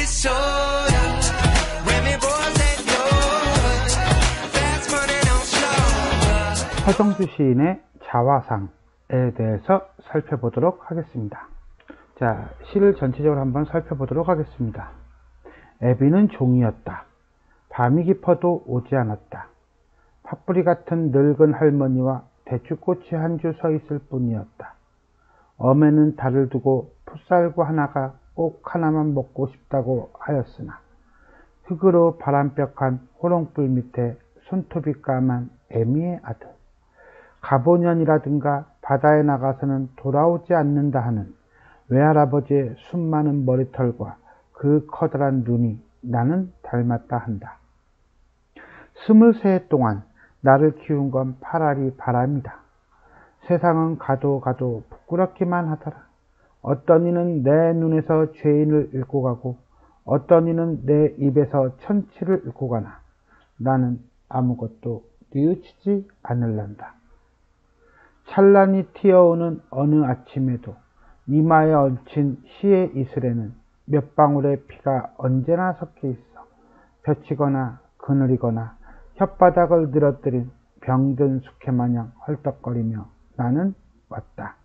disorder. Remy boys and yours, fast money don't slow. 서정주 시인의 자화상에 대해서 살펴보도록 하겠습니다. 자, 시를 전체적으로 한번 살펴보도록 하겠습니다. 애비는 종이었다. 밤이 깊어도 오지 않았다. 팥뿌리 같은 늙은 할머니와 대추꽃이 한 주 서 있을 뿐이었다. 엄에는 달을 두고 풋살구 하나가 꼭 하나만 먹고 싶다고 하였으나 흙으로 바람벽한 호롱불 밑에 손톱이 까만 애미의 아들, 가보년이라든가 바다에 나가서는 돌아오지 않는다 하는 외할아버지의 숨많은 머리털과 그 커다란 눈이 나는 닮았다 한다. 23해 동안 나를 키운 건 파라리 바람이다. 세상은 가도 가도 부끄럽기만 하더라. 어떤 이는 내 눈에서 죄인을 읽고 가고 어떤 이는 내 입에서 천치를 읽고 가나 나는 아무것도 뉘우치지 않을란다. 찬란히 튀어오는 어느 아침에도 이마에 얹힌 시의 이슬에는 몇 방울의 피가 언제나 섞여 있어 벼치거나 그늘이거나 혓바닥을 늘어뜨린 병든 숙회마냥 헐떡거리며 나는 왔다.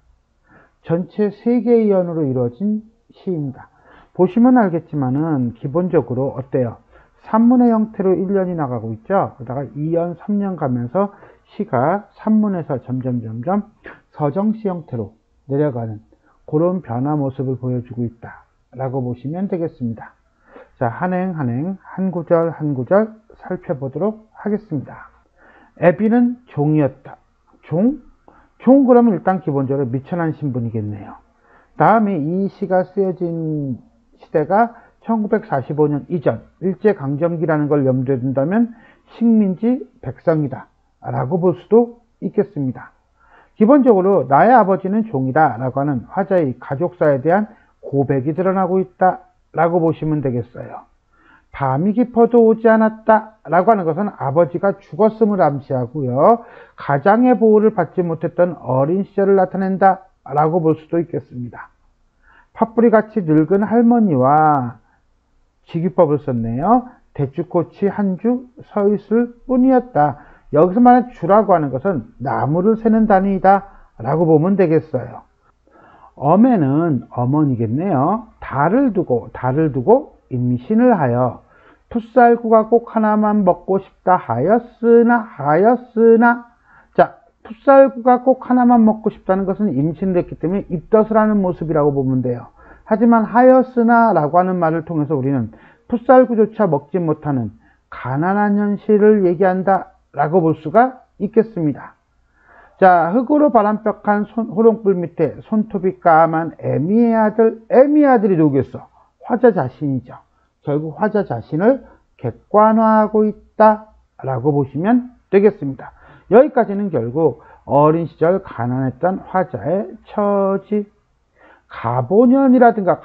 전체 3개의 연으로 이루어진 시입니다. 보시면 알겠지만은 기본적으로 어때요? 산문의 형태로 1년이 나가고 있죠. 그러다가 2년, 3년 가면서 시가 산문에서 점점 서정시 형태로 내려가는 그런 변화 모습을 보여주고 있다라고 보시면 되겠습니다. 자, 한행 한 구절 한 구절 살펴보도록 하겠습니다. 애비는 종이었다. 종 그러면 일단 기본적으로 미천한 신분이겠네요. 다음에 이 시가 쓰여진 시대가 1945년 이전 일제강점기라는 걸 염두에 둔다면 식민지 백성이다 라고 볼 수도 있겠습니다. 기본적으로 나의 아버지는 종이다 라고 하는 화자의 가족사에 대한 고백이 드러나고 있다 라고 보시면 되겠어요. 밤이 깊어도 오지 않았다 라고 하는 것은 아버지가 죽었음을 암시하고요. 가장의 보호를 받지 못했던 어린 시절을 나타낸다 라고 볼 수도 있겠습니다. 팥뿌리같이 늙은 할머니와 직유법을 썼네요. 대추꽃이 한 주 서 있을 뿐이었다. 여기서 말하는 주라고 하는 것은 나무를 세는 단위이다 라고 보면 되겠어요. 엄에는 어머니겠네요. 달을 두고 임신을 하여 풋살구가 꼭 하나만 먹고 싶다 하였으나 자, 풋살구가 꼭 하나만 먹고 싶다는 것은 임신을 했기 때문에 입덧을 하는 모습이라고 보면 돼요. 하지만 하였으나 라고 하는 말을 통해서 우리는 풋살구조차 먹지 못하는 가난한 현실을 얘기한다 라고 볼 수가 있겠습니다. 자, 흙으로 바람벽한 호롱불 밑에 손톱이 까만 애미의 아들이 누구겠어? 화자 자신이죠. 결국 화자 자신을 객관화하고 있다 라고 보시면 되겠습니다. 여기까지는 결국 어린 시절 가난했던 화자의 처지, 가보년이라든가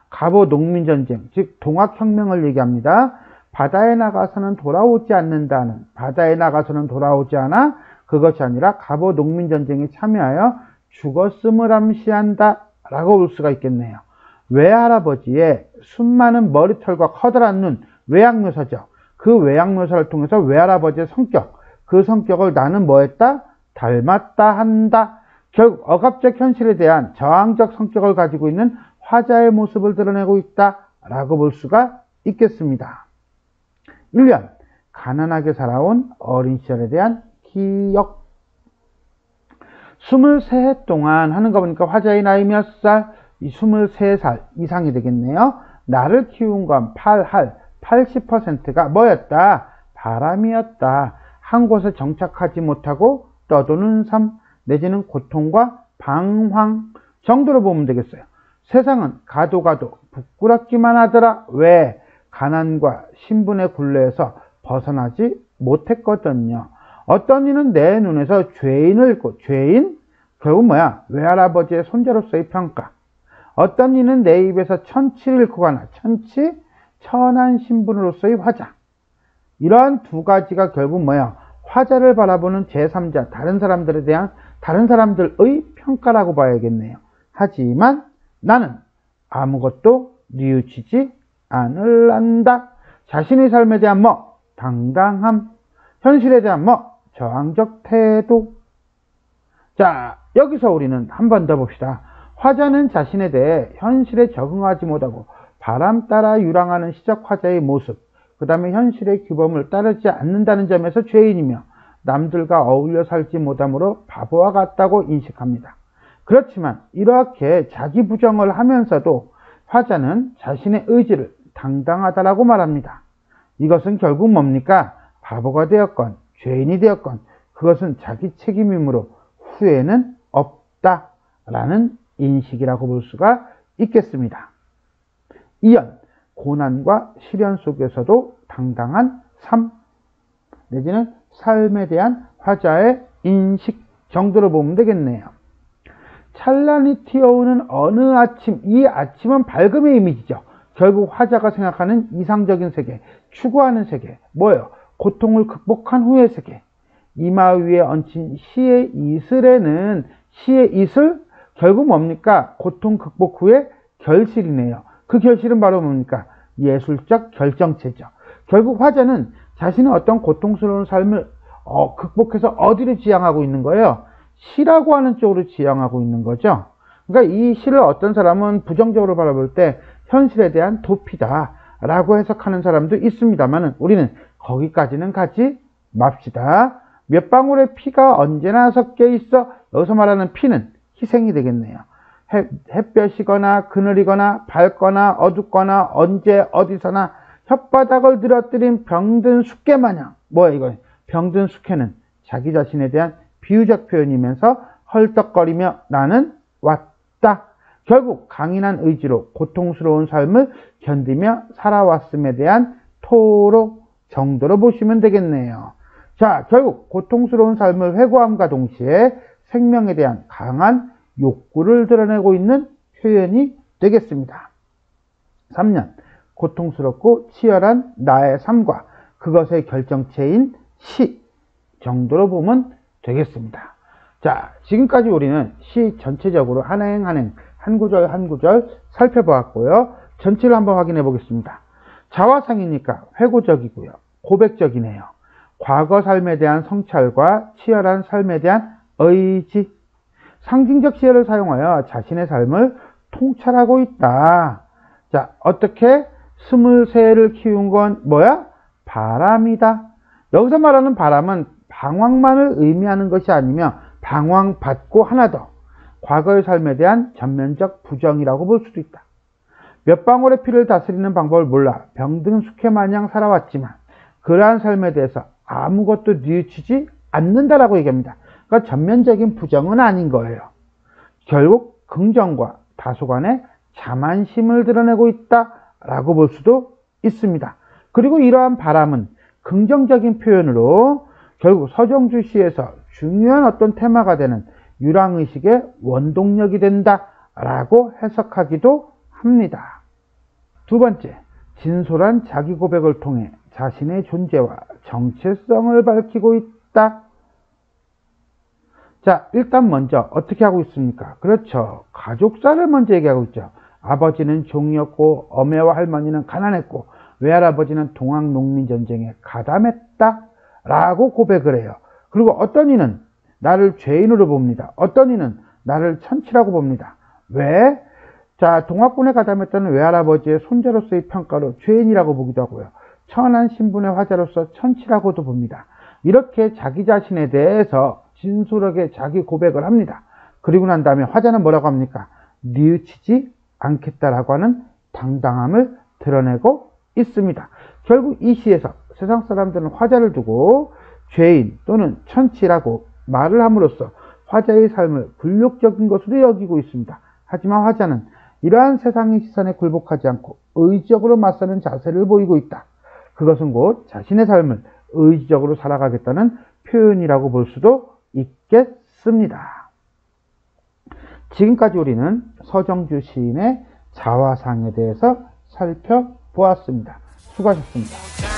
가보 농민전쟁, 즉 동학혁명을 얘기합니다. 바다에 나가서는 돌아오지 않는다는, 바다에 나가서는 돌아오지 않아 그것이 아니라 가보 농민전쟁에 참여하여 죽었음을 암시한다 라고 볼 수가 있겠네요. 외할아버지의 숨많은 머리털과 커다란 눈, 외양묘사죠. 그 외양묘사를 통해서 외할아버지의 성격, 그 성격을 나는 뭐했다? 닮았다 한다. 결국 억압적 현실에 대한 저항적 성격을 가지고 있는 화자의 모습을 드러내고 있다 라고 볼 수가 있겠습니다. 1년 가난하게 살아온 어린 시절에 대한 기억. 23해 동안 하는 거 보니까 화자의 나이 몇 살? 23살 이상이 되겠네요. 나를 키운 건 80%가 뭐였다? 바람이었다. 한 곳에 정착하지 못하고 떠도는 삶 내지는 고통과 방황 정도로 보면 되겠어요. 세상은 가도 부끄럽기만 하더라. 왜? 가난과 신분의 굴레에서 벗어나지 못했거든요. 어떤 이는 내 눈에서 죄인을 읽고, 죄인? 결국 뭐야? 외할아버지의 손자로서의 평가. 어떤 이는 내 입에서 천치를 읽고 가나, 천치? 천한 신분으로서의 화자. 이러한 두 가지가 결국 뭐야? 화자를 바라보는 제3자, 다른 사람들의 평가라고 봐야겠네요. 하지만 나는 아무것도 뉘우치지 안을 안다. 자신의 삶에 대한 뭐? 당당함. 현실에 대한 뭐? 저항적 태도. 자, 여기서 우리는 한 번 더 봅시다. 화자는 자신에 대해 현실에 적응하지 못하고 바람 따라 유랑하는 시적 화자의 모습, 그 다음에 현실의 규범을 따르지 않는다는 점에서 죄인이며 남들과 어울려 살지 못함으로 바보와 같다고 인식합니다. 그렇지만 이렇게 자기 부정을 하면서도 화자는 자신의 의지를 당당하다라고 말합니다. 이것은 결국 뭡니까? 바보가 되었건 죄인이 되었건 그것은 자기 책임이므로 후회는 없다라는 인식이라고 볼 수가 있겠습니다. 이연, 고난과 시련 속에서도 당당한 삶, 내지는 삶에 대한 화자의 인식 정도로 보면 되겠네요. 찬란히 튀어오는 어느 아침, 이 아침은 밝음의 이미지죠. 결국 화자가 생각하는 이상적인 세계, 추구하는 세계, 뭐예요? 고통을 극복한 후의 세계. 이마 위에 얹힌 시의 이슬에는, 시의 이슬? 결국 뭡니까? 고통 극복 후의 결실이네요. 그 결실은 바로 뭡니까? 예술적 결정체죠. 결국 화자는 자신의 어떤 고통스러운 삶을 극복해서 어디로 지향하고 있는 거예요? 시라고 하는 쪽으로 지향하고 있는 거죠. 그러니까 이 시를 어떤 사람은 부정적으로 바라볼 때 현실에 대한 도피다 라고 해석하는 사람도 있습니다만 우리는 거기까지는 가지 맙시다. 몇 방울의 피가 언제나 섞여 있어. 여기서 말하는 피는 희생이 되겠네요. 햇볕이거나 그늘이거나 밝거나 어둡거나 언제 어디서나 혓바닥을 늘어뜨린 병든 숙개 마냥, 뭐야 이거? 병든 숙회는 자기 자신에 대한 비유적 표현이면서 헐떡거리며 나는 왔다. 결국 강인한 의지로 고통스러운 삶을 견디며 살아왔음에 대한 토로 정도로 보시면 되겠네요. 자, 결국 고통스러운 삶을 회고함과 동시에 생명에 대한 강한 욕구를 드러내고 있는 표현이 되겠습니다. 3년, 고통스럽고 치열한 나의 삶과 그것의 결정체인 시 정도로 보면 되겠습니다. 자, 지금까지 우리는 시 전체적으로 한 행 한 행, 한 구절 한 구절 살펴보았고요. 전체를 한번 확인해 보겠습니다. 자화상이니까 회고적이고요. 고백적이네요. 과거 삶에 대한 성찰과 치열한 삶에 대한 의지, 상징적 시어를 사용하여 자신의 삶을 통찰하고 있다. 자, 어떻게? 23를 키운 건 뭐야? 바람이다. 여기서 말하는 바람은 방황만을 의미하는 것이 아니며 방황받고 하나 더 과거의 삶에 대한 전면적 부정이라고 볼 수도 있다. 몇 방울의 피를 다스리는 방법을 몰라 병든 숙회 마냥 살아왔지만 그러한 삶에 대해서 아무것도 뉘우치지 않는다라고 얘기합니다. 그러니까 전면적인 부정은 아닌 거예요. 결국 긍정과 다소간의 자만심을 드러내고 있다라고 볼 수도 있습니다. 그리고 이러한 바람은 긍정적인 표현으로 결국 서정주 시에서 중요한 어떤 테마가 되는 유랑의식의 원동력이 된다라고 해석하기도 합니다. 두 번째, 진솔한 자기 고백을 통해 자신의 존재와 정체성을 밝히고 있다. 자, 일단 먼저 어떻게 하고 있습니까? 그렇죠. 가족사를 먼저 얘기하고 있죠. 아버지는 종이었고 어머니와 할머니는 가난했고 외할아버지는 동학농민전쟁에 가담했다 라고 고백을 해요. 그리고 어떤 이는 나를 죄인으로 봅니다. 어떤 이는 나를 천치라고 봅니다. 왜? 자, 동학군에 가담했던 외할아버지의 손자로서의 평가로 죄인이라고 보기도 하고요. 천한 신분의 화자로서 천치라고도 봅니다. 이렇게 자기 자신에 대해서 진솔하게 자기 고백을 합니다. 그리고 난 다음에 화자는 뭐라고 합니까? 뉘우치지 않겠다라고 하는 당당함을 드러내고 있습니다. 결국 이 시에서 세상 사람들은 화자를 두고 죄인 또는 천치라고 말을 함으로써 화자의 삶을 굴욕적인 것으로 여기고 있습니다. 하지만 화자는 이러한 세상의 시선에 굴복하지 않고 의지적으로 맞서는 자세를 보이고 있다. 그것은 곧 자신의 삶을 의지적으로 살아가겠다는 표현이라고 볼 수도 있겠습니다. 지금까지 우리는 서정주 시인의 자화상에 대해서 살펴보았습니다. 수고하셨습니다.